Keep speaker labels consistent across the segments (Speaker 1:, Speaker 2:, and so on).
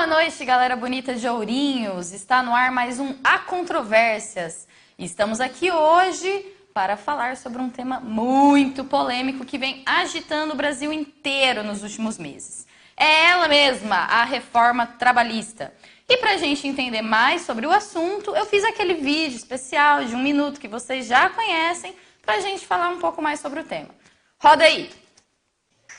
Speaker 1: Boa noite, galera bonita de Ourinhos. Está no ar mais um Há Controvérsias. Estamos aqui hoje para falar sobre um tema muito polêmico que vem agitando o Brasil inteiro nos últimos meses. É ela mesma, a reforma trabalhista. E para a gente entender mais sobre o assunto, eu fiz aquele vídeo especial de 1 minuto que vocês já conhecem para a gente falar um pouco mais sobre o tema. Roda aí!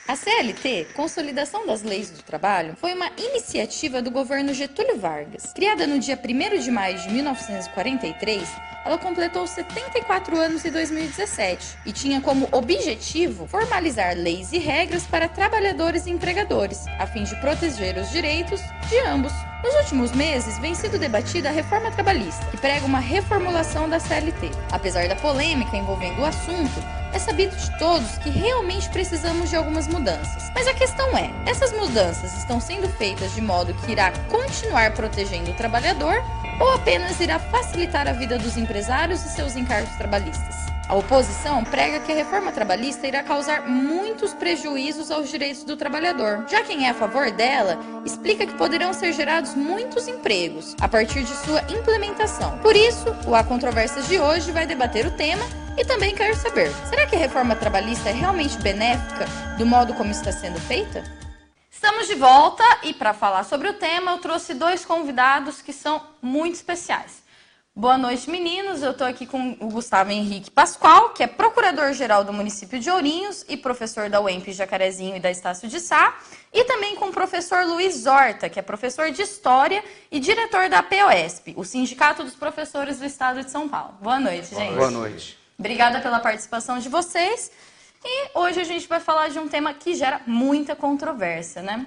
Speaker 1: A CLT, Consolidação das Leis do Trabalho, foi uma iniciativa do governo Getúlio Vargas. Criada no dia 1º de maio de 1943, ela completou 74 anos em 2017 e tinha como objetivo formalizar leis e regras para trabalhadores e empregadores, a fim de proteger os direitos de ambos. Nos últimos meses, vem sendo debatida a reforma trabalhista, que prega uma reformulação da CLT. Apesar da polêmica envolvendo o assunto, é sabido de todos que realmente precisamos de algumas mudanças. Mas a questão é, essas mudanças estão sendo feitas de modo que irá continuar protegendo o trabalhador ou apenas irá facilitar a vida dos empresários e seus encargos trabalhistas? A oposição prega que a reforma trabalhista irá causar muitos prejuízos aos direitos do trabalhador. Já quem é a favor dela, explica que poderão ser gerados muitos empregos a partir de sua implementação. Por isso, o Há Controvérsias de hoje vai debater o tema e também quer saber, será que a reforma trabalhista é realmente benéfica do modo como está sendo feita? Estamos de volta e para falar sobre o tema eu trouxe 2 convidados que são muito especiais. Boa noite, meninos. Eu estou aqui com o Gustavo Henrique Pascoal, que é procurador-geral do município de Ourinhos e professor da UEMP Jacarezinho e da Estácio de Sá, e também com o professor Luiz Horta, que é professor de História e diretor da POSP, o Sindicato dos Professores do Estado de São Paulo. Boa noite, gente.
Speaker 2: Boa noite.
Speaker 1: Obrigada pela participação de vocês. E hoje a gente vai falar de um tema que gera muita controvérsia, né?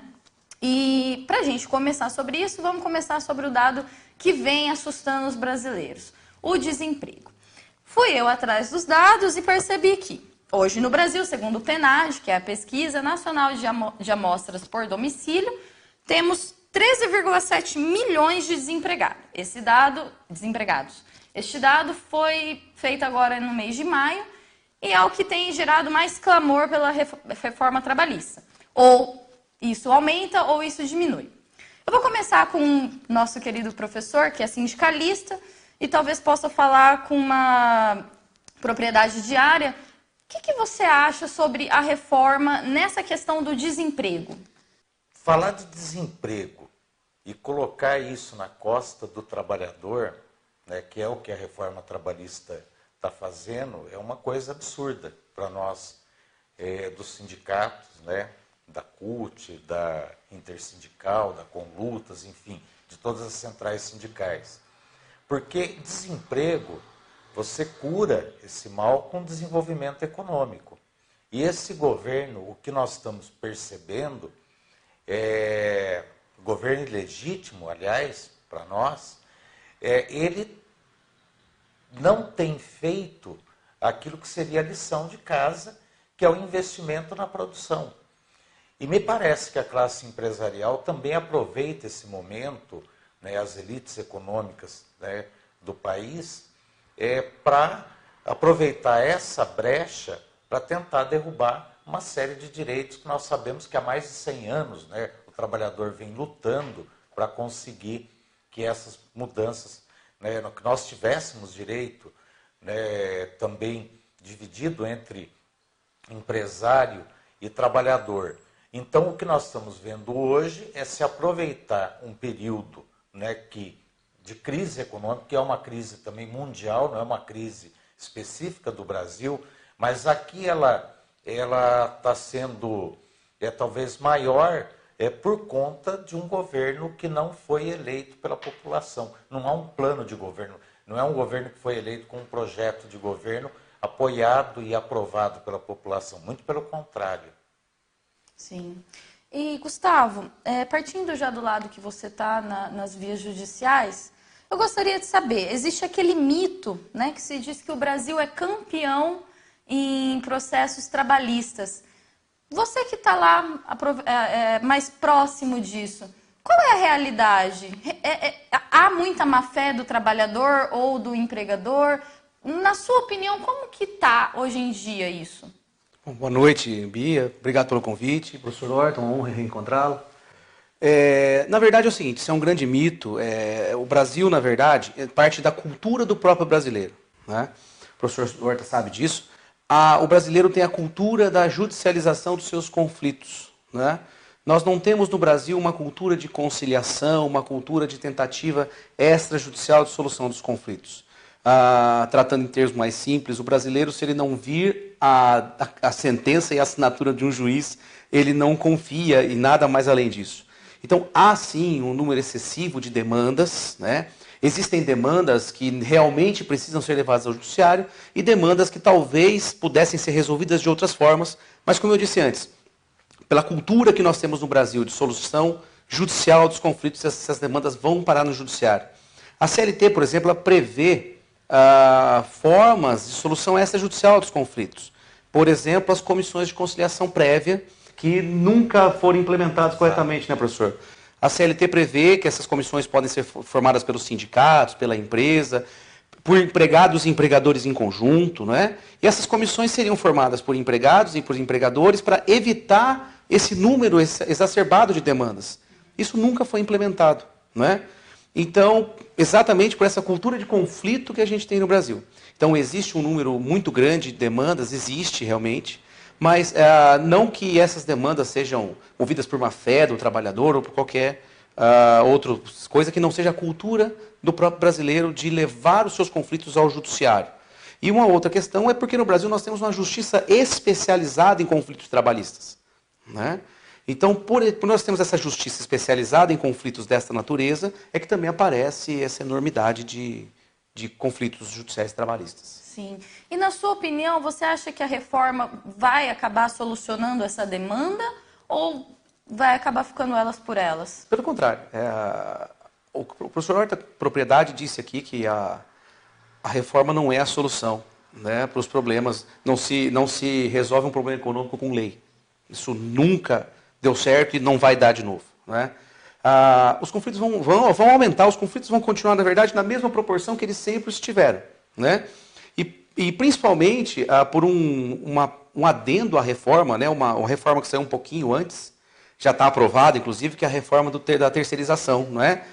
Speaker 1: E para a gente começar sobre isso, vamos começar sobre o dado que vem assustando os brasileiros, o desemprego. Fui eu atrás dos dados e percebi que hoje no Brasil, segundo o PNAD, que é a Pesquisa Nacional de Amostras por Domicílio, temos 13,7 milhões de desempregados. Este dado foi feito agora no mês de maio e é o que tem gerado mais clamor pela reforma trabalhista. Ou isso aumenta ou isso diminui. Eu vou começar com o nosso querido professor, que é sindicalista, e talvez possa falar com uma propriedade de área. O que você acha sobre a reforma nessa questão do desemprego?
Speaker 2: Falar de desemprego e colocar isso na costa do trabalhador, né, que é o que a reforma trabalhista está fazendo, é uma coisa absurda para nós, dos sindicatos, né, da CUT, da Intersindical, da Conlutas, enfim, de todas as centrais sindicais. Porque desemprego, você cura esse mal com desenvolvimento econômico. E esse governo, o que nós estamos percebendo, governo ilegítimo, aliás, para nós, ele não tem feito aquilo que seria a lição de casa, que é o investimento na produção. E me parece que a classe empresarial também aproveita esse momento, né, as elites econômicas, né, do país, para aproveitar essa brecha para tentar derrubar uma série de direitos que nós sabemos que há mais de 100 anos, né, o trabalhador vem lutando para conseguir que essas mudanças, né, que nós tivéssemos direito, né, também dividido entre empresário e trabalhador. Então, o que nós estamos vendo hoje é se aproveitar um período, né, de crise econômica, que é uma crise também mundial, não é uma crise específica do Brasil, mas aqui ela está sendo talvez maior por conta de um governo que não foi eleito pela população. Não há um plano de governo, não é um governo que foi eleito com um projeto de governo apoiado e aprovado pela população, muito pelo contrário.
Speaker 1: Sim. E, Gustavo, partindo já do lado que você está nas vias judiciais, eu gostaria de saber, existe aquele mito, né, que se diz que o Brasil é campeão em processos trabalhistas. Você que está lá mais próximo disso, qual é a realidade? Há muita má-fé do trabalhador ou do empregador? Na sua opinião, como que está hoje em dia isso?
Speaker 3: Bom, boa noite, Bia. Obrigado pelo convite. Professor Horta, uma honra reencontrá-lo. Na verdade é o seguinte, isso é um grande mito. O Brasil, na verdade, é parte da cultura do próprio brasileiro, né? O professor Horta sabe disso. O brasileiro tem a cultura da judicialização dos seus conflitos, né? Nós não temos no Brasil uma cultura de conciliação, uma cultura de tentativa extrajudicial de solução dos conflitos. Tratando em termos mais simples, o brasileiro, se ele não vir a sentença e a assinatura de um juiz, ele não confia em nada mais além disso. Então, há sim um número excessivo de demandas, né? Existem demandas que realmente precisam ser levadas ao judiciário e demandas que talvez pudessem ser resolvidas de outras formas, mas como eu disse antes, pela cultura que nós temos no Brasil de solução judicial dos conflitos, essas demandas vão parar no judiciário. A CLT, por exemplo, ela prevê formas de solução extrajudicial dos conflitos. Por exemplo, as comissões de conciliação prévia, que nunca foram implementadas corretamente, né, professor? A CLT prevê que essas comissões podem ser formadas pelos sindicatos, pela empresa, por empregados e empregadores em conjunto, não é? E essas comissões seriam formadas por empregados e por empregadores para evitar esse número exacerbado de demandas. Isso nunca foi implementado, não é? Então, exatamente por essa cultura de conflito que a gente tem no Brasil. Então, existe um número muito grande de demandas, existe realmente, mas não que essas demandas sejam movidas por má fé do trabalhador ou por qualquer outra coisa que não seja a cultura do próprio brasileiro de levar os seus conflitos ao judiciário. E uma outra questão é porque no Brasil nós temos uma justiça especializada em conflitos trabalhistas, né? Então, por nós termos essa justiça especializada em conflitos desta natureza, é que também aparece essa enormidade de conflitos judiciais trabalhistas.
Speaker 1: Sim. E na sua opinião, você acha que a reforma vai acabar solucionando essa demanda ou vai acabar ficando elas por elas?
Speaker 3: Pelo contrário. O professor Horta Propriedade disse aqui que a reforma não é a solução, né, para os problemas. Não se resolve um problema econômico com lei. Isso nunca deu certo e não vai dar de novo, né? Os conflitos vão aumentar, os conflitos vão continuar, na verdade, na mesma proporção que eles sempre estiveram, né? E principalmente por um adendo à reforma, né? Uma reforma que saiu um pouquinho antes, já está aprovada, inclusive, que é a reforma da terceirização, não é?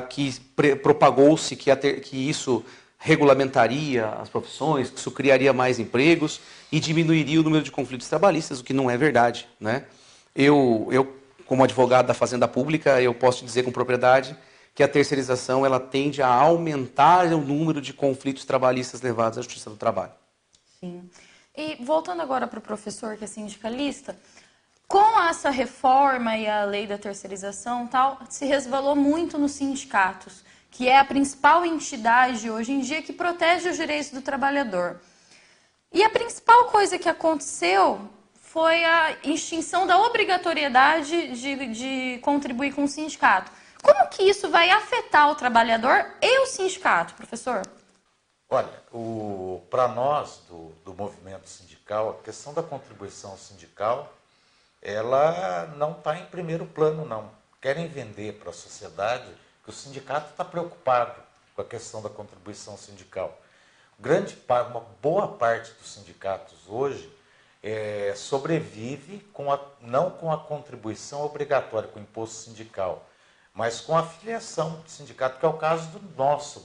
Speaker 3: Que propagou-se que isso regulamentaria as profissões, que isso criaria mais empregos e diminuiria o número de conflitos trabalhistas, o que não é verdade, né? Eu como advogado da Fazenda Pública, eu posso te dizer com propriedade que a terceirização ela tende a aumentar o número de conflitos trabalhistas levados à Justiça do Trabalho.
Speaker 1: Sim. E voltando agora para o professor, que é sindicalista, com essa reforma e a lei da terceirização tal, se resvalou muito nos sindicatos, que é a principal entidade hoje em dia que protege os direitos do trabalhador. E a principal coisa que aconteceu foi a extinção da obrigatoriedade de contribuir com o sindicato. Como que isso vai afetar o trabalhador e o sindicato, professor?
Speaker 2: Olha, para nós do movimento sindical, a questão da contribuição sindical, ela não está em primeiro plano, não. Querem vender para a sociedade que o sindicato está preocupado com a questão da contribuição sindical. Uma boa parte dos sindicatos hoje sobrevive não com a contribuição obrigatória, com o imposto sindical, mas com a filiação do sindicato, que é o caso do nosso,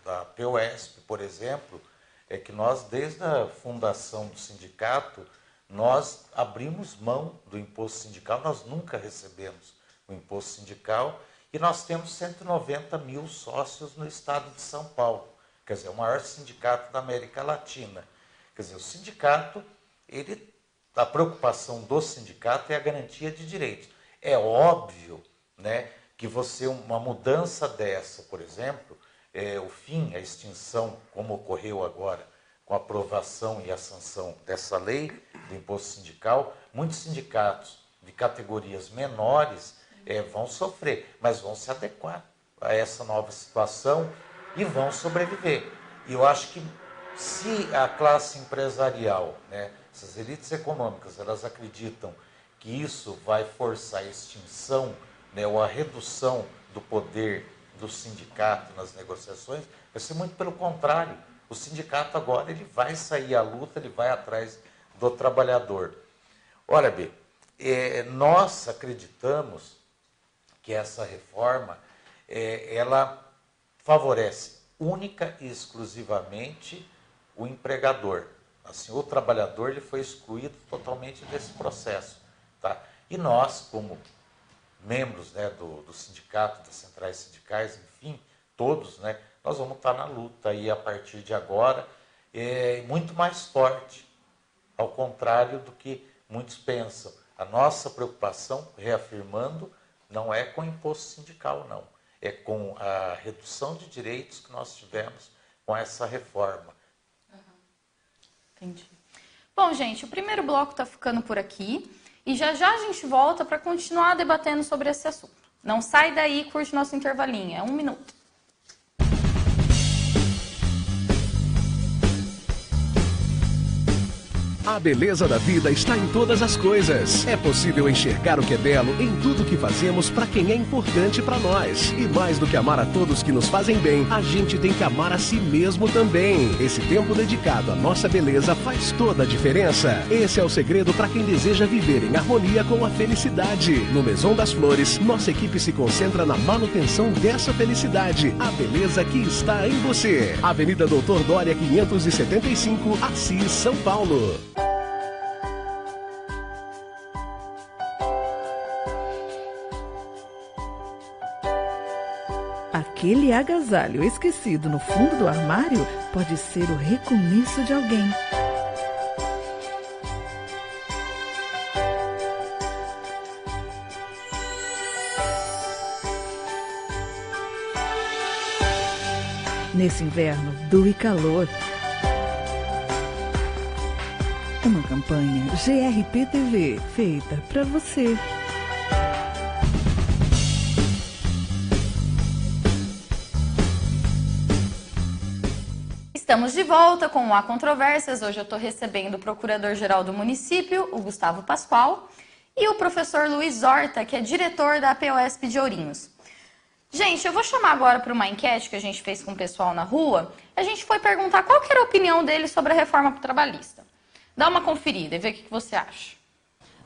Speaker 2: da POSP, por exemplo, é que nós, desde a fundação do sindicato, nós abrimos mão do imposto sindical, nós nunca recebemos o imposto sindical, e nós temos 190 mil sócios no estado de São Paulo, quer dizer, o maior sindicato da América Latina. Quer dizer, o sindicato, a preocupação do sindicato é a garantia de direitos. É óbvio, né, que uma mudança dessa, por exemplo, a extinção, como ocorreu agora, com a aprovação e a sanção dessa lei do imposto sindical, muitos sindicatos de categorias menores vão sofrer, mas vão se adequar a essa nova situação e vão sobreviver. E eu acho que se a classe empresarial, né, essas elites econômicas, elas acreditam que isso vai forçar a extinção, né, ou a redução do poder do sindicato nas negociações, vai ser muito pelo contrário. O sindicato agora ele vai sair à luta, ele vai atrás do trabalhador. Olha, B, nós acreditamos que essa reforma ela favorece única e exclusivamente o empregador. Assim, o trabalhador ele foi excluído totalmente desse processo. Tá? E nós, como membros, né, do sindicato, das centrais sindicais, enfim, todos, né, nós vamos estar na luta aí a partir de agora, muito mais forte, ao contrário do que muitos pensam. A nossa preocupação, reafirmando, não é com o imposto sindical, não. É com a redução de direitos que nós tivemos com essa reforma.
Speaker 1: Entendi. Bom, gente, o primeiro bloco está ficando por aqui e já já a gente volta para continuar debatendo sobre esse assunto. Não sai daí, curte nosso intervalinho, é 1 minuto.
Speaker 4: A beleza da vida está em todas as coisas. É possível enxergar o que é belo em tudo que fazemos para quem é importante para nós. E mais do que amar a todos que nos fazem bem, a gente tem que amar a si mesmo também. Esse tempo dedicado à nossa beleza faz toda a diferença. Esse é o segredo para quem deseja viver em harmonia com a felicidade. No Maison das Flores, nossa equipe se concentra na manutenção dessa felicidade. A beleza que está em você. Avenida Doutor Dória 575, Assis, São Paulo.
Speaker 5: Aquele agasalho esquecido no fundo do armário pode ser o recomeço de alguém. Nesse inverno, doe calor. Uma campanha GRP-TV feita para você.
Speaker 1: Estamos de volta com o Há Controvérsias. Hoje eu estou recebendo o Procurador-Geral do município, o Gustavo Pascoal, e o professor Luiz Horta, que é diretor da APOESP de Ourinhos. Gente, eu vou chamar agora para uma enquete que a gente fez com o pessoal na rua. A gente foi perguntar qual que era a opinião deles sobre a reforma trabalhista. Dá uma conferida e vê o que você acha.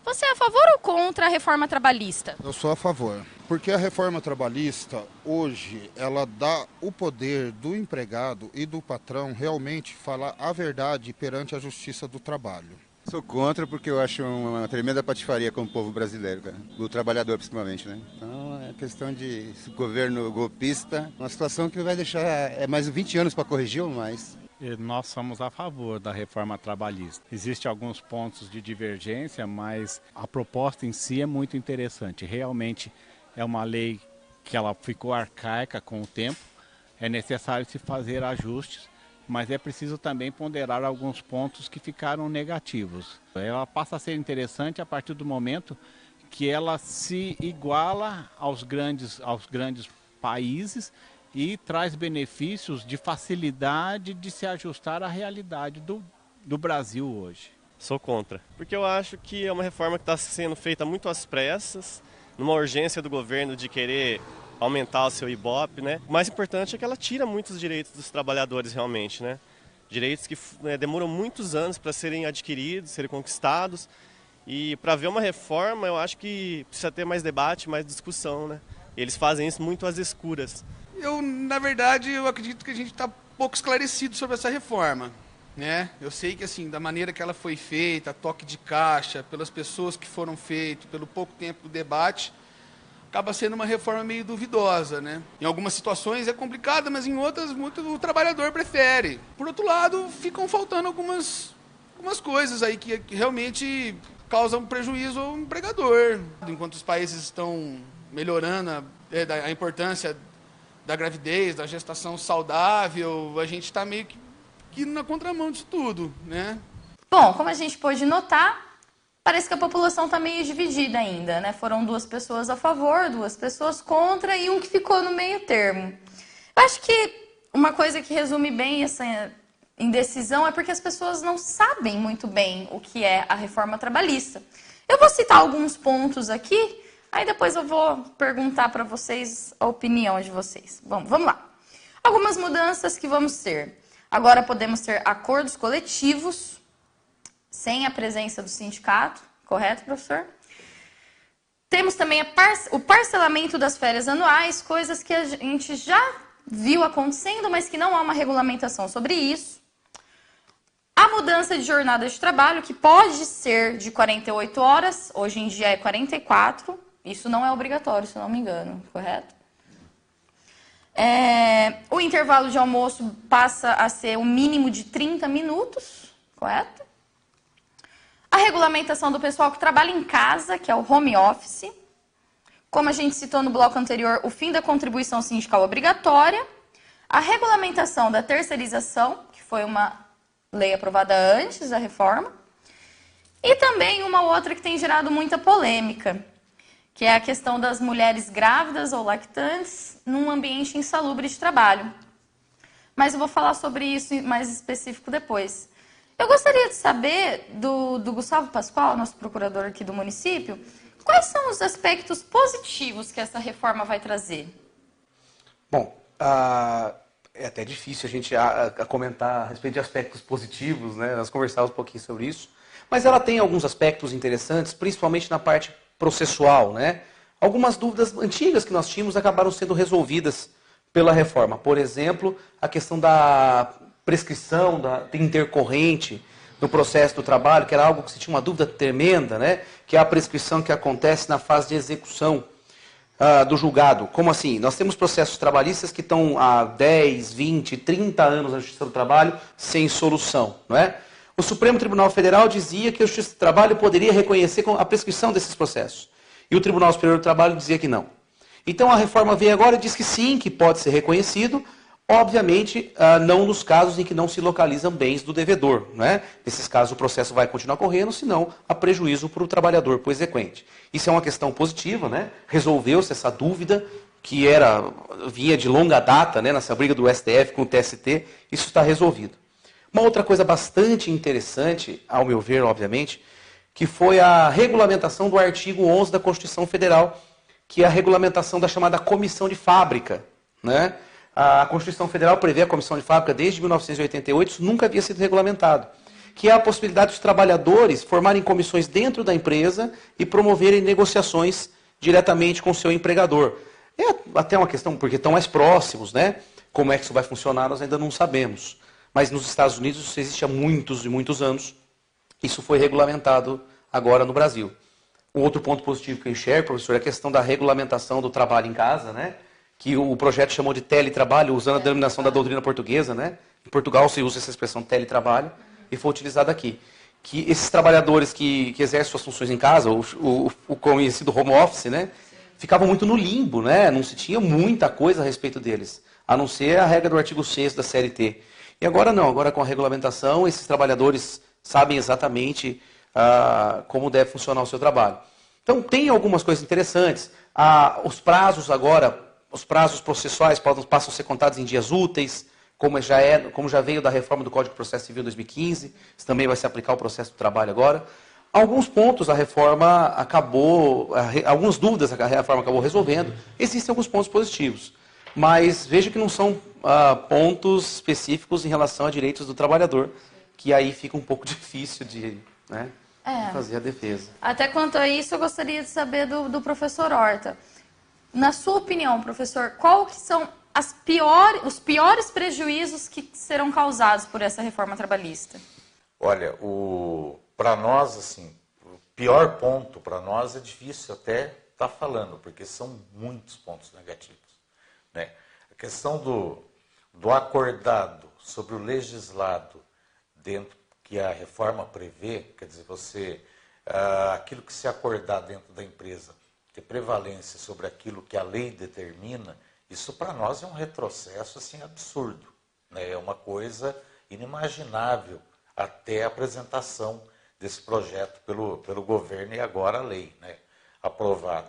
Speaker 1: Você é a favor ou contra a reforma trabalhista?
Speaker 6: Eu sou a favor, porque a reforma trabalhista, hoje, ela dá o poder do empregado e do patrão realmente falar a verdade perante a justiça do trabalho.
Speaker 7: Sou contra porque eu acho uma tremenda patifaria com o povo brasileiro, cara. O trabalhador principalmente, né? Então é questão de governo golpista, uma situação que vai deixar mais de 20 anos para corrigir ou mais.
Speaker 8: Nós somos a favor da reforma trabalhista. Existem alguns pontos de divergência, mas a proposta em si é muito interessante. Realmente é uma lei que ela ficou arcaica com o tempo, é necessário se fazer ajustes, mas é preciso também ponderar alguns pontos que ficaram negativos. Ela passa a ser interessante a partir do momento que ela se iguala aos grandes países e traz benefícios de facilidade de se ajustar à realidade do Brasil hoje.
Speaker 9: Sou contra, porque eu acho que é uma reforma que está sendo feita muito às pressas, numa urgência do governo de querer aumentar o seu Ibope, né? O mais importante é que ela tira muitos direitos dos trabalhadores realmente, né? Direitos que demoram muitos anos para serem adquiridos, serem conquistados. E para ver uma reforma, eu acho que precisa ter mais debate, mais discussão, né? Eles fazem isso muito às escuras.
Speaker 10: Na verdade, eu acredito que a gente está pouco esclarecido sobre essa reforma, né? Eu sei que, assim, da maneira que ela foi feita, toque de caixa, pelas pessoas que foram feitas, pelo pouco tempo do debate, acaba sendo uma reforma meio duvidosa, né? Em algumas situações é complicada, mas em outras o trabalhador prefere. Por outro lado, ficam faltando algumas coisas aí que realmente causam prejuízo ao empregador. Enquanto os países estão melhorando a importância da gravidez, da gestação saudável, a gente está meio que na contramão disso tudo, né?
Speaker 1: Bom, como a gente pôde notar, parece que a população está meio dividida ainda, né? Foram 2 pessoas a favor, 2 pessoas contra e um que ficou no meio termo. Eu acho que uma coisa que resume bem essa indecisão é porque as pessoas não sabem muito bem o que é a reforma trabalhista. Eu vou citar alguns pontos aqui, aí depois eu vou perguntar para vocês a opinião de vocês. Vamos lá. Algumas mudanças que vamos ter. Agora podemos ter acordos coletivos sem a presença do sindicato, correto, professor? Temos também o parcelamento das férias anuais, coisas que a gente já viu acontecendo, mas que não há uma regulamentação sobre isso. A mudança de jornada de trabalho, que pode ser de 48 horas, hoje em dia é 44, isso não é obrigatório, se eu não me engano, correto? O intervalo de almoço passa a ser o mínimo de 30 minutos, correto? A regulamentação do pessoal que trabalha em casa, que é o home office. Como a gente citou no bloco anterior, o fim da contribuição sindical obrigatória. A regulamentação da terceirização, que foi uma lei aprovada antes da reforma. E também uma outra que tem gerado muita polêmica, que é a questão das mulheres grávidas ou lactantes num ambiente insalubre de trabalho. Mas eu vou falar sobre isso mais específico depois. Eu gostaria de saber do Gustavo Pascoal, nosso procurador aqui do município, quais são os aspectos positivos que essa reforma vai trazer?
Speaker 3: Bom, é até difícil a gente comentar a respeito de aspectos positivos, né? Nós conversávamos um pouquinho sobre isso. Mas ela tem alguns aspectos interessantes, principalmente na parte processual, né? Algumas dúvidas antigas que nós tínhamos acabaram sendo resolvidas pela reforma. Por exemplo, a questão da prescrição da intercorrente no processo do trabalho, que era algo que se tinha uma dúvida tremenda, né? Que é a prescrição que acontece na fase de execução do julgado. Como assim? Nós temos processos trabalhistas que estão há 10, 20, 30 anos na Justiça do Trabalho sem solução, não é? O Supremo Tribunal Federal dizia que a Justiça do Trabalho poderia reconhecer a prescrição desses processos. E o Tribunal Superior do Trabalho dizia que não. Então a reforma veio agora e diz que sim, que pode ser reconhecido, obviamente não nos casos em que não se localizam bens do devedor, né? Nesses casos o processo vai continuar correndo, senão há prejuízo para o trabalhador, para o exequente. Isso é uma questão positiva, né? Resolveu-se essa dúvida que vinha de longa data, né? Nessa briga do STF com o TST, isso está resolvido. Uma outra coisa bastante interessante, ao meu ver, obviamente, que foi a regulamentação do artigo 11 da Constituição Federal, que é a regulamentação da chamada comissão de fábrica, né? A Constituição Federal prevê a comissão de fábrica desde 1988, isso nunca havia sido regulamentado, que é a possibilidade dos trabalhadores formarem comissões dentro da empresa e promoverem negociações diretamente com o seu empregador. É até uma questão, porque estão mais próximos, né? Como é que isso vai funcionar, nós ainda não sabemos. Mas nos Estados Unidos isso existe há muitos e muitos anos. Isso foi regulamentado agora no Brasil. Um outro ponto positivo que eu enxergo, professor, é a questão da regulamentação do trabalho em casa, né? Que o projeto chamou de teletrabalho, usando a denominação da doutrina portuguesa, né? Em Portugal se usa essa expressão teletrabalho e foi utilizada aqui. Que esses trabalhadores que exercem suas funções em casa, o conhecido home office, né? Ficavam muito no limbo, né? Não se tinha muita coisa a respeito deles, a não ser a regra do artigo 6º da CLT. E agora não, agora com a regulamentação, esses trabalhadores sabem exatamente como deve funcionar o seu trabalho. Então, tem algumas coisas interessantes. Os prazos agora, os prazos processuais passam a ser contados em dias úteis, como já veio da reforma do Código de Processo Civil 2015, isso também vai se aplicar ao processo do trabalho agora. Alguns pontos a reforma algumas dúvidas a reforma acabou resolvendo, existem alguns pontos positivos. Mas veja que não são pontos específicos em relação a direitos do trabalhador, que aí fica um pouco difícil de fazer a defesa.
Speaker 1: Até quanto a isso, eu gostaria de saber do professor Horta. Na sua opinião, professor, qual que são os piores prejuízos que serão causados por essa reforma trabalhista?
Speaker 2: Olha, para nós, assim, o pior ponto para nós é difícil até estar falando, porque são muitos pontos negativos. Né? A questão do acordado sobre o legislado dentro que a reforma prevê, quer dizer, aquilo que se acordar dentro da empresa ter prevalência sobre aquilo que a lei determina, isso para nós é um retrocesso assim, absurdo. Né? É uma coisa inimaginável até a apresentação desse projeto pelo governo e agora a lei, né? Aprovado.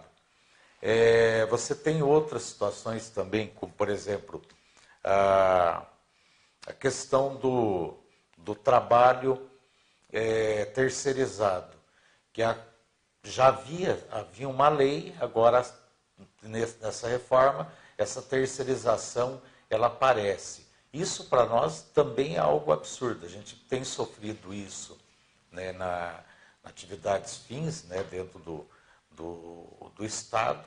Speaker 2: Você tem outras situações também, como, por exemplo, a questão do trabalho terceirizado, que já havia uma lei, agora, nessa reforma, essa terceirização, ela aparece. Isso, para nós, também é algo absurdo. A gente tem sofrido isso, né, na atividades fins, né, dentro do do Estado.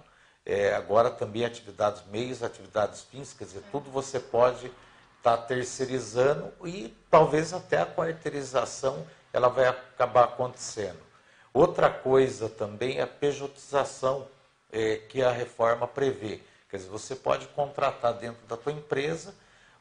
Speaker 2: Agora também atividades meios, atividades fins, quer dizer, tudo você pode estar terceirizando e talvez até a quarteirização ela vai acabar acontecendo. Outra coisa também é a pejotização que a reforma prevê. Quer dizer, você pode contratar dentro da tua empresa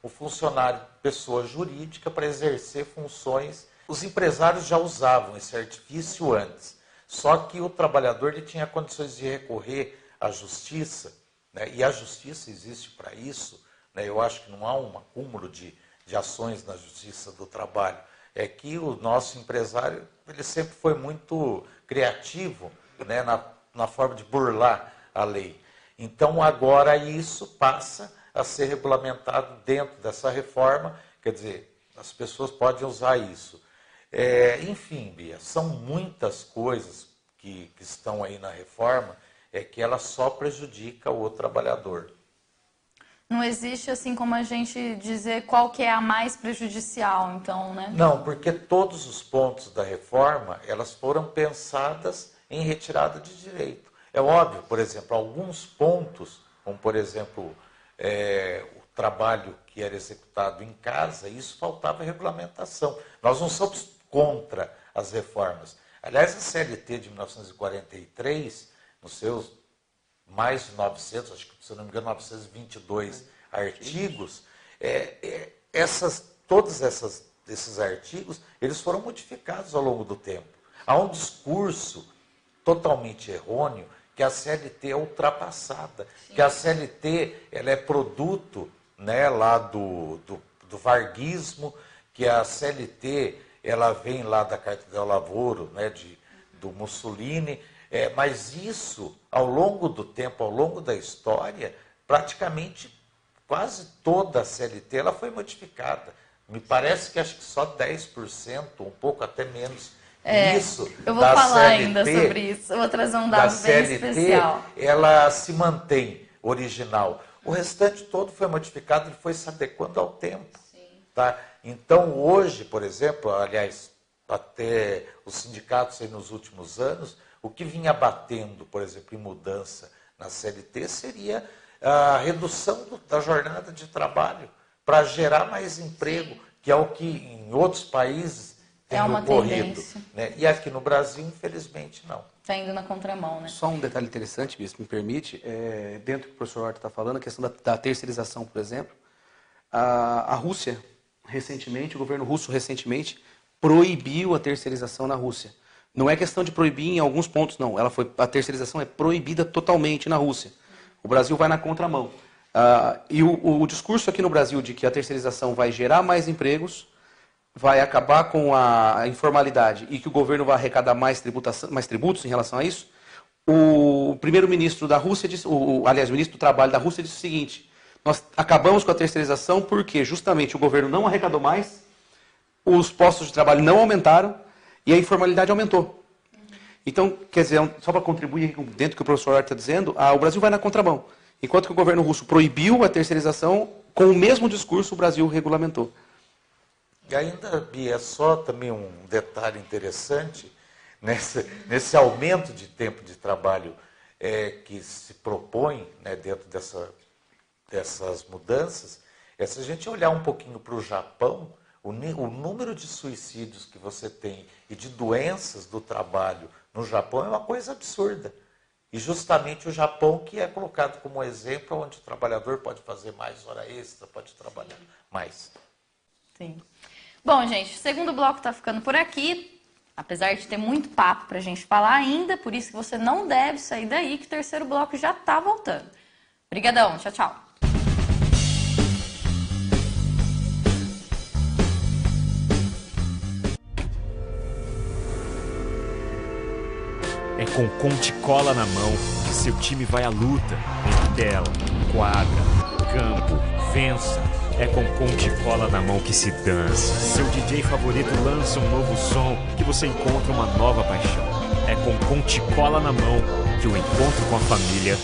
Speaker 2: o funcionário, pessoa jurídica, para exercer funções. Os empresários já usavam esse artifício antes, só que o trabalhador ele tinha condições de recorrer à justiça, né? E a justiça existe para isso, né? Eu acho que não há um acúmulo de ações na justiça do trabalho. É que o nosso empresário ele sempre foi muito criativo, né? na forma de burlar a lei. Então agora isso passa a ser regulamentado dentro dessa reforma, quer dizer, as pessoas podem usar isso. Enfim, Bia, são muitas coisas que estão aí na reforma, que ela só prejudica o trabalhador.
Speaker 1: Não existe assim como a gente dizer qual que é a mais prejudicial, então, né?
Speaker 2: Não, porque todos os pontos da reforma, elas foram pensadas em retirada de direito. É óbvio, por exemplo, alguns pontos, como por exemplo, o trabalho que era executado em casa, isso faltava regulamentação. Nós não somos contra as reformas. Aliás, a CLT de 1943, nos seus mais de 900, acho que, se eu não me engano, 922 artigos, todos esses artigos, eles foram modificados ao longo do tempo. Há um discurso totalmente errôneo que a CLT é ultrapassada, que a CLT ela é produto, né, lá do varguismo, que a CLT ela vem lá da Carta del Lavoro, né, do Mussolini, mas isso, ao longo do tempo, ao longo da história, praticamente quase toda a CLT ela foi modificada. Me parece que acho que só 10%, um pouco até menos, isso
Speaker 1: eu vou
Speaker 2: da
Speaker 1: falar
Speaker 2: CLT,
Speaker 1: ainda sobre isso. Eu vou trazer um dado bem especial.
Speaker 2: Ela se mantém original. O restante todo foi modificado e foi se adequando ao tempo. Tá? Então, hoje, por exemplo, aliás, até os sindicatos aí nos últimos anos, o que vinha batendo, por exemplo, em mudança na CLT seria a redução da jornada de trabalho para gerar mais emprego, que é o que em outros países tem ocorrido. Né? E aqui no Brasil, infelizmente, não.
Speaker 1: Está indo na contramão, né?
Speaker 3: Só um detalhe interessante, Bispo, me permite, dentro do que o professor Horta está falando, a questão da terceirização, por exemplo, a Rússia, recentemente, o governo russo recentemente proibiu a terceirização na Rússia. Não é questão de proibir em alguns pontos, não. A terceirização é proibida totalmente na Rússia. O Brasil vai na contramão. E o discurso aqui no Brasil de que a terceirização vai gerar mais empregos, vai acabar com a informalidade e que o governo vai arrecadar mais tributos em relação a isso, o primeiro-ministro da Rússia, aliás, o ministro do Trabalho da Rússia disse o seguinte: nós acabamos com a terceirização porque justamente o governo não arrecadou mais, os postos de trabalho não aumentaram e a informalidade aumentou. Então, quer dizer, só para contribuir dentro do que o professor Horta está dizendo, o Brasil vai na contramão. Enquanto que o governo russo proibiu a terceirização, com o mesmo discurso o Brasil regulamentou.
Speaker 2: E ainda, Bia, só também um detalhe interessante, nesse aumento de tempo de trabalho que se propõe, né, dentro dessas mudanças, se a gente olhar um pouquinho para o Japão, o número de suicídios que você tem e de doenças do trabalho no Japão é uma coisa absurda. E justamente o Japão que é colocado como exemplo onde o trabalhador pode fazer mais hora extra, pode trabalhar mais.
Speaker 1: Sim. Bom, gente, o segundo bloco está ficando por aqui. Apesar de ter muito papo para a gente falar ainda, por isso que você não deve sair daí, que o terceiro bloco já está voltando. Obrigadão, tchau, tchau.
Speaker 11: É com Conte-Cola na mão que seu time vai à luta. Em tela, quadra, campo, vença. É com Conte-Cola na mão que se dança. Seu DJ favorito lança um novo som que você encontra uma nova paixão. É com Conte-Cola na mão que o encontro com a família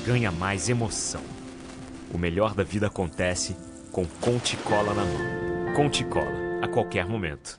Speaker 11: ganha mais emoção. O melhor da vida acontece com Conte-Cola na mão. Conte-Cola, a qualquer momento.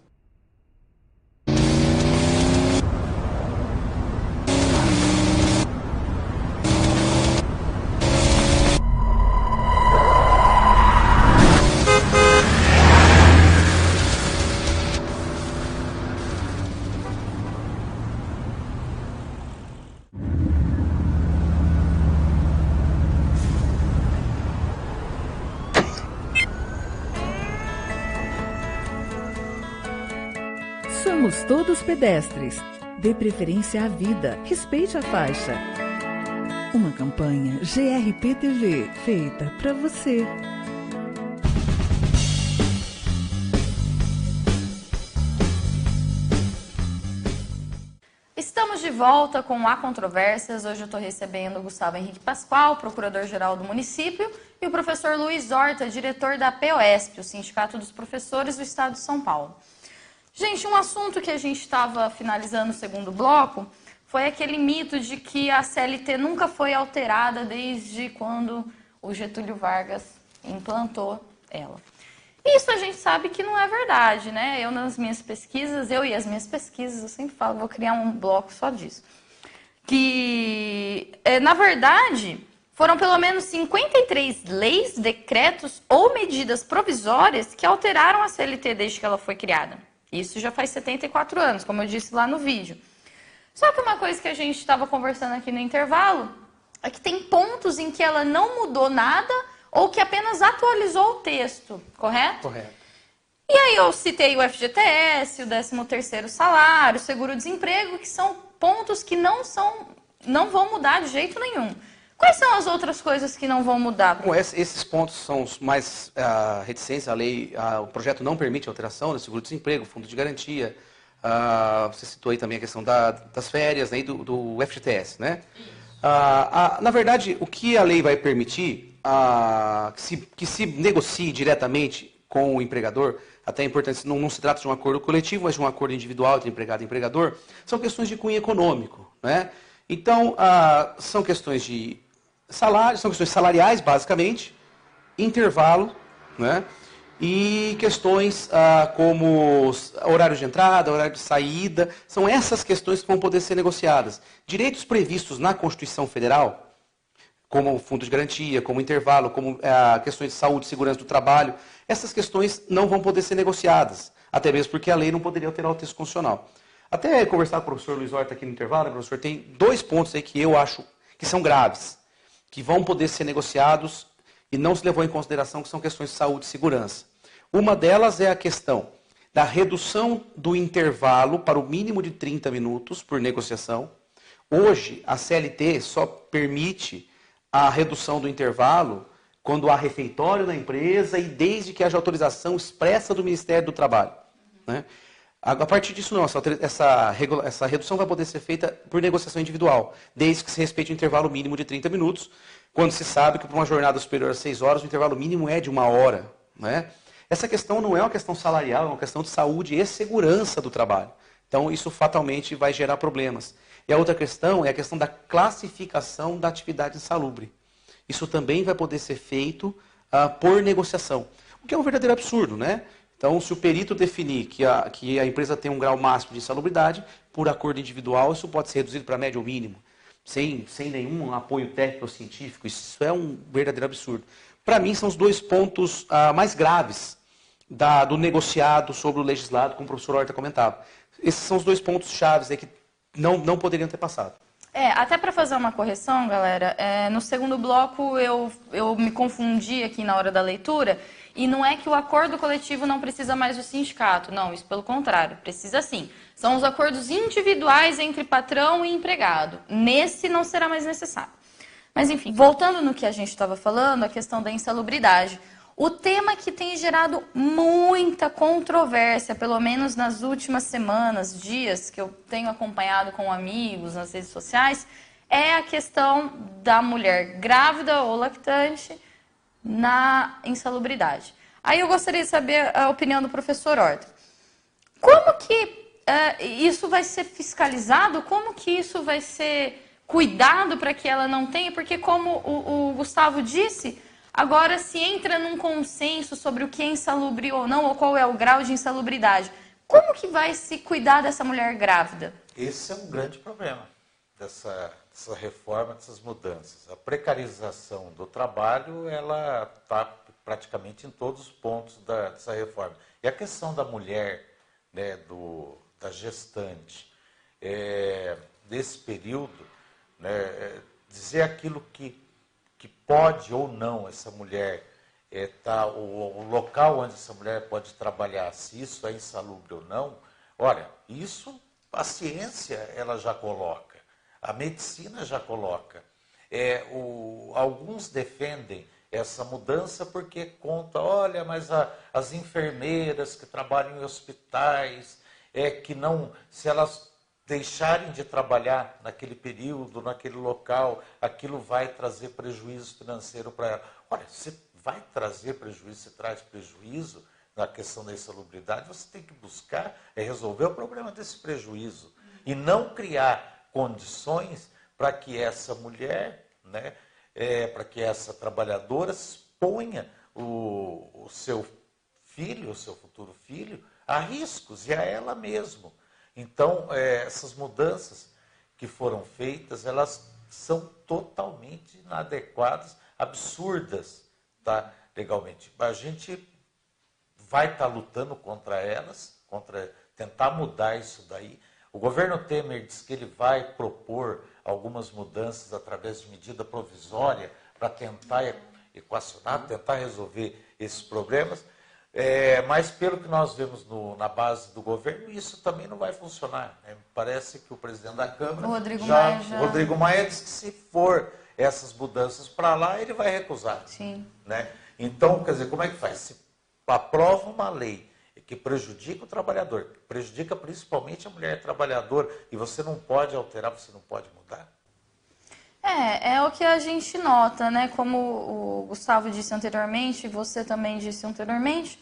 Speaker 5: Somos todos pedestres. Dê preferência à vida. Respeite a faixa. Uma campanha GRP-TV feita para você.
Speaker 1: Estamos de volta com Há Controvérsias. Hoje eu estou recebendo o Gustavo Henrique Pascoal, procurador-geral do município, e o professor Luiz Horta, diretor da POSP, o Sindicato dos Professores do Estado de São Paulo. Gente, um assunto que a gente estava finalizando o segundo bloco foi aquele mito de que a CLT nunca foi alterada desde quando o Getúlio Vargas implantou ela. Isso a gente sabe que não é verdade, né? Eu e as minhas pesquisas, eu sempre falo, vou criar um bloco só disso. Que, na verdade, foram pelo menos 53 leis, decretos ou medidas provisórias que alteraram a CLT desde que ela foi criada. Isso já faz 74 anos, como eu disse lá no vídeo. Só que uma coisa que a gente estava conversando aqui no intervalo é que tem pontos em que ela não mudou nada ou que apenas atualizou o texto, correto?
Speaker 3: Correto.
Speaker 1: E aí eu citei o FGTS, o 13º salário, o seguro-desemprego, que são pontos que não vão mudar de jeito nenhum. Quais são as outras coisas que não vão mudar?
Speaker 3: Bom, esses pontos são os mais reticentes. O projeto não permite alteração do seguro-desemprego, fundo de garantia. Você citou aí também a questão das férias, né, e do FGTS, né? Na verdade, o que a lei vai permitir, que se negocie diretamente com o empregador, até é importante, não se trata de um acordo coletivo, mas de um acordo individual entre empregado e empregador, são questões de cunho econômico, né? Então, são questões de salário, são questões salariais, basicamente, intervalo, né? E questões como horário de entrada, horário de saída, são essas questões que vão poder ser negociadas. Direitos previstos na Constituição Federal, como fundo de garantia, como intervalo, como questões de saúde e segurança do trabalho, essas questões não vão poder ser negociadas, até mesmo porque a lei não poderia alterar o texto constitucional. Até conversar com o professor Luiz Horta aqui no intervalo, professor, tem 2 pontos aí que eu acho que são graves, que vão poder ser negociados e não se levou em consideração, que são questões de saúde e segurança. Uma delas é a questão da redução do intervalo para o mínimo de 30 minutos por negociação. Hoje, a CLT só permite a redução do intervalo quando há refeitório na empresa e desde que haja autorização expressa do Ministério do Trabalho, né? A partir disso, não. Essa redução vai poder ser feita por negociação individual, desde que se respeite o intervalo mínimo de 30 minutos, quando se sabe que para uma jornada superior a 6 horas, o intervalo mínimo é de 1 hora, né? Essa questão não é uma questão salarial, é uma questão de saúde e segurança do trabalho. Então, isso fatalmente vai gerar problemas. E a outra questão é a questão da classificação da atividade insalubre. Isso também vai poder ser feito por negociação, o que é um verdadeiro absurdo, né? Então, se o perito definir que a empresa tem um grau máximo de insalubridade, por acordo individual, isso pode ser reduzido para médio ou mínimo, sem nenhum apoio técnico ou científico. Isso é um verdadeiro absurdo. Para mim, são os 2 pontos mais graves do negociado sobre o legislado, como o professor Horta comentava. Esses são os 2 pontos chaves aí que não poderiam ter passado.
Speaker 1: Até para fazer uma correção, galera, no segundo bloco eu me confundi aqui na hora da leitura, e não é que o acordo coletivo não precisa mais do sindicato, não, isso pelo contrário, precisa sim. São os acordos individuais entre patrão e empregado. Nesse não será mais necessário. Mas enfim, voltando no que a gente estava falando, a questão da insalubridade. O tema que tem gerado muita controvérsia, pelo menos nas últimas semanas, dias, que eu tenho acompanhado com amigos nas redes sociais, é a questão da mulher grávida ou lactante na insalubridade. Aí eu gostaria de saber a opinião do professor Horta. Como que isso vai ser fiscalizado? Como que isso vai ser cuidado para que ela não tenha? Porque como o Gustavo disse, agora se entra num consenso sobre o que é insalubre ou não, ou qual é o grau de insalubridade. Como que vai se cuidar dessa mulher grávida?
Speaker 2: Esse é um grande problema dessa reforma, dessas mudanças. A precarização do trabalho, ela está praticamente em todos os pontos dessa reforma. E a questão da mulher, né, da gestante, nesse período, né, dizer aquilo que pode ou não essa mulher o local onde essa mulher pode trabalhar, se isso é insalubre ou não, Olha, isso a ciência ela já coloca, a medicina já coloca. Alguns defendem essa mudança porque conta, olha, mas as enfermeiras que trabalham em hospitais, que não, se elas deixarem de trabalhar naquele período, naquele local, aquilo vai trazer prejuízo financeiro para ela. Olha, se vai trazer prejuízo, se traz prejuízo na questão da insalubridade, você tem que buscar resolver o problema desse prejuízo e não criar condições para que essa mulher, né, para que essa trabalhadora exponha o seu filho, o seu futuro filho, a riscos e a ela mesma. Então, essas mudanças que foram feitas, elas são totalmente inadequadas, absurdas, tá, legalmente. A gente vai estar lutando contra elas, contra tentar mudar isso daí. O governo Temer diz que ele vai propor algumas mudanças através de medida provisória para tentar equacionar, tentar resolver esses problemas. Mas pelo que nós vemos na base do governo, isso também não vai funcionar, né? Parece que o presidente da Câmara, Rodrigo Maia, diz que se for essas mudanças para lá, ele vai recusar.
Speaker 1: Sim.
Speaker 2: Né? Então, quer dizer, como é que faz? Se aprova uma lei que prejudica o trabalhador, que prejudica principalmente a mulher trabalhadora, e você não pode alterar, você não pode mudar?
Speaker 1: É o que a gente nota, né? Como o Gustavo disse anteriormente, e você também disse anteriormente,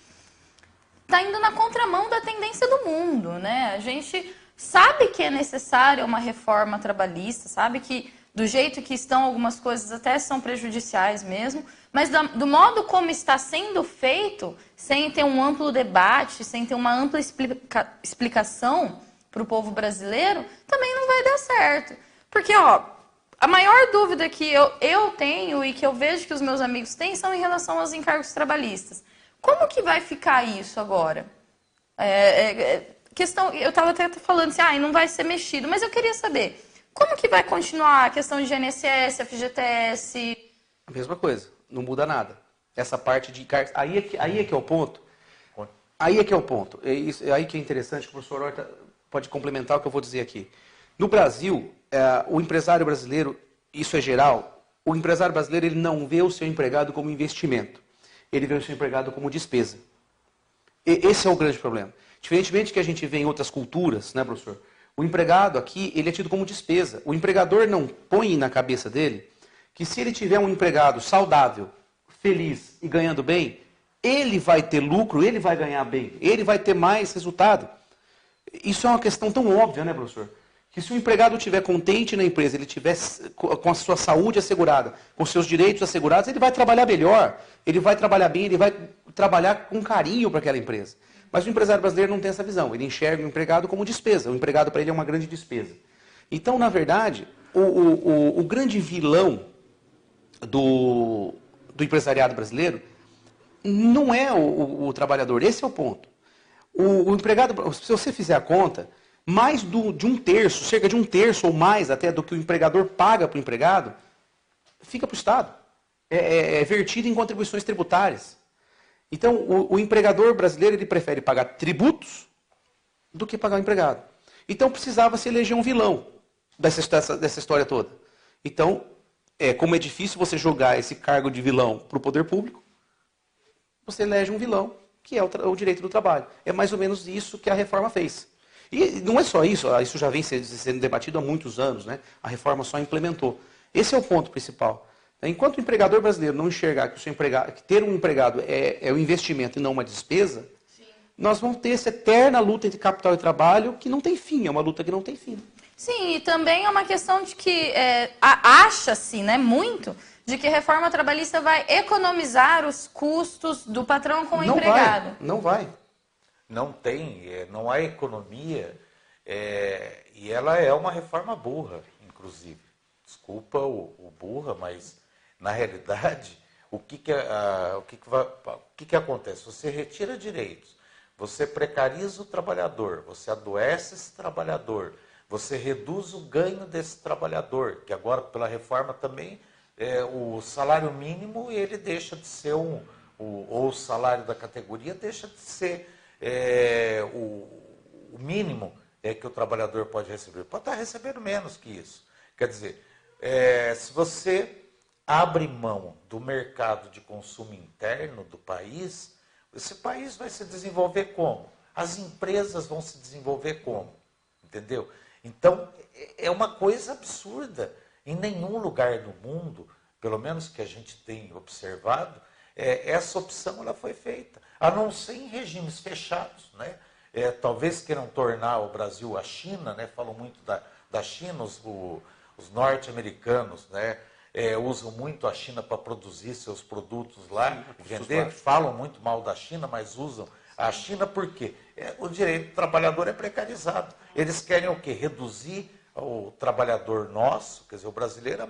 Speaker 1: está indo na contramão da tendência do mundo, né? A gente sabe que é necessária uma reforma trabalhista, sabe que do jeito que estão algumas coisas até são prejudiciais mesmo, mas do modo como está sendo feito, sem ter um amplo debate, sem ter uma ampla explicação para o povo brasileiro, também não vai dar certo. Porque, a maior dúvida que eu tenho e que eu vejo que os meus amigos têm são em relação aos encargos trabalhistas. Como que vai ficar isso agora? Eu estava até falando assim, não vai ser mexido, mas eu queria saber, como que vai continuar a questão de INSS, FGTS?
Speaker 3: A mesma coisa, não muda nada. Essa parte de encargos, aí é que é o ponto. Aí é que é o ponto. Aí que é interessante, que o professor Horta pode complementar o que eu vou dizer aqui. No Brasil, o empresário brasileiro, isso é geral, o empresário brasileiro ele não vê o seu empregado como investimento. Ele vê o seu empregado como despesa. Esse é o grande problema. Diferentemente que a gente vê em outras culturas, né, professor? O empregado aqui, ele é tido como despesa. O empregador não põe na cabeça dele que se ele tiver um empregado saudável, feliz e ganhando bem, ele vai ter lucro, ele vai ganhar bem, ele vai ter mais resultado. Isso é uma questão tão óbvia, né, professor? Que se o empregado estiver contente na empresa, ele estiver com a sua saúde assegurada, com seus direitos assegurados, ele vai trabalhar melhor, ele vai trabalhar bem, ele vai trabalhar com carinho para aquela empresa. Mas o empresário brasileiro não tem essa visão, ele enxerga o empregado como despesa, o empregado para ele é uma grande despesa. Então, na verdade, o grande vilão do empresariado brasileiro não é o trabalhador, esse é o ponto. O empregado, se você fizer a conta, mais de um terço, cerca de um terço ou mais até do que o empregador paga para o empregado, fica para o Estado. É vertido em contribuições tributárias. Então, o empregador brasileiro ele prefere pagar tributos do que pagar o empregado. Então, precisava se eleger um vilão dessa história toda. Então, como é difícil você jogar esse cargo de vilão para o poder público, você elege um vilão, que é o direito do trabalho. É mais ou menos isso que a reforma fez. E não é só isso, isso já vem sendo debatido há muitos anos, né? A reforma só implementou. Esse é o ponto principal. Enquanto o empregador brasileiro não enxergar que ter um empregado é um investimento e não uma despesa, sim, nós vamos ter essa eterna luta entre capital e trabalho que não tem fim, é uma luta que não tem fim.
Speaker 1: Sim, e também é uma questão de que acha-se, né, muito, de que a reforma trabalhista vai economizar os custos do patrão com o empregado.
Speaker 3: Não vai.
Speaker 2: Não tem, não há economia, e ela é uma reforma burra, inclusive. Desculpa o burra, mas na realidade, o que acontece? Você retira direitos, você precariza o trabalhador, você adoece esse trabalhador, você reduz o ganho desse trabalhador, que agora pela reforma também, o salário mínimo ele deixa de ser ou o salário da categoria deixa de ser o mínimo que o trabalhador pode receber. Pode estar recebendo menos que isso. Quer dizer, se você abre mão do mercado de consumo interno do país, esse país vai se desenvolver como? As empresas vão se desenvolver como? Entendeu? Então, é uma coisa absurda. Em nenhum lugar do mundo, pelo menos que a gente tem observado, essa opção ela foi feita. A não ser em regimes fechados, né? Talvez queiram tornar o Brasil a China, né? Falam muito da China, os norte-americanos, né? Usam muito a China para produzir seus produtos lá, vender, falam muito mal da China, mas usam a China porque o direito do trabalhador é precarizado. Eles querem o quê? Reduzir o trabalhador nosso, quer dizer, o brasileiro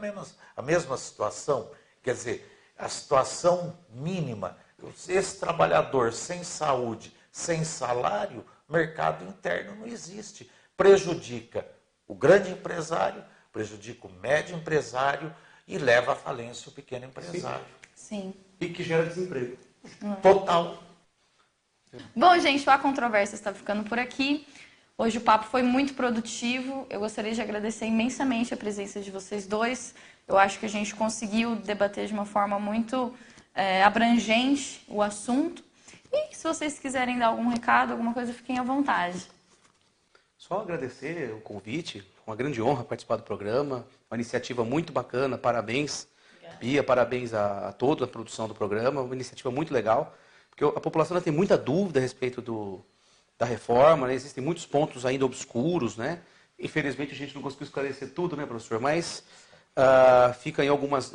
Speaker 2: a mesma situação, quer dizer, a situação mínima, esse trabalhador sem saúde, sem salário, mercado interno não existe. Prejudica o grande empresário, prejudica o médio empresário e leva à falência o pequeno empresário.
Speaker 1: Sim.
Speaker 3: E que gera desemprego.
Speaker 2: Total.
Speaker 1: Bom, gente, o A Controvérsia está ficando por aqui. Hoje o papo foi muito produtivo. Eu gostaria de agradecer imensamente a presença de vocês dois. Eu acho que a gente conseguiu debater de uma forma muito abrangente o assunto. E se vocês quiserem dar algum recado, alguma coisa, fiquem à vontade.
Speaker 3: Só agradecer o convite, uma grande honra participar do programa, uma iniciativa muito bacana, parabéns, Bia, parabéns a toda a produção do programa, uma iniciativa muito legal, porque a população ainda tem muita dúvida a respeito da reforma, né? Existem muitos pontos ainda obscuros, né? Infelizmente a gente não conseguiu esclarecer tudo, né, professor? Mas fica aí alguns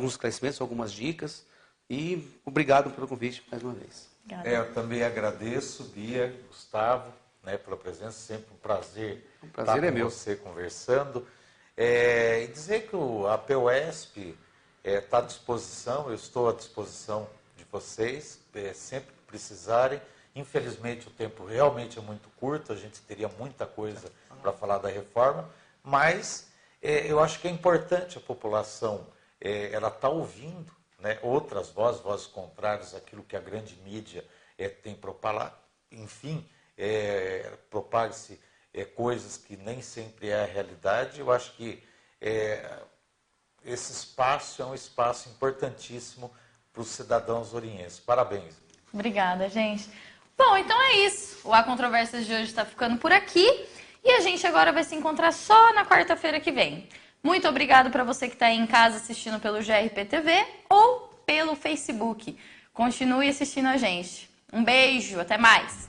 Speaker 3: esclarecimentos, algumas dicas, e obrigado pelo convite mais uma vez.
Speaker 2: Eu também agradeço, Bia, Gustavo, né, pela presença, sempre um prazer estar com você conversando. E dizer que a PUESP está à disposição, eu estou à disposição de vocês, sempre que precisarem. Infelizmente o tempo realmente é muito curto, a gente teria muita coisa para falar da reforma, mas eu acho que é importante a população, ela está ouvindo, né, outras vozes contrárias àquilo que a grande mídia tem propalado, enfim, propaga-se coisas que nem sempre é a realidade. Eu acho que esse espaço é um espaço importantíssimo para os cidadãos orienses. Parabéns.
Speaker 1: Obrigada, gente. Bom, então é isso. O A Controvérsias de hoje está ficando por aqui e a gente agora vai se encontrar só na quarta-feira que vem. Muito obrigado para você que está aí em casa assistindo pelo GRP TV ou pelo Facebook. Continue assistindo a gente. Um beijo, até mais!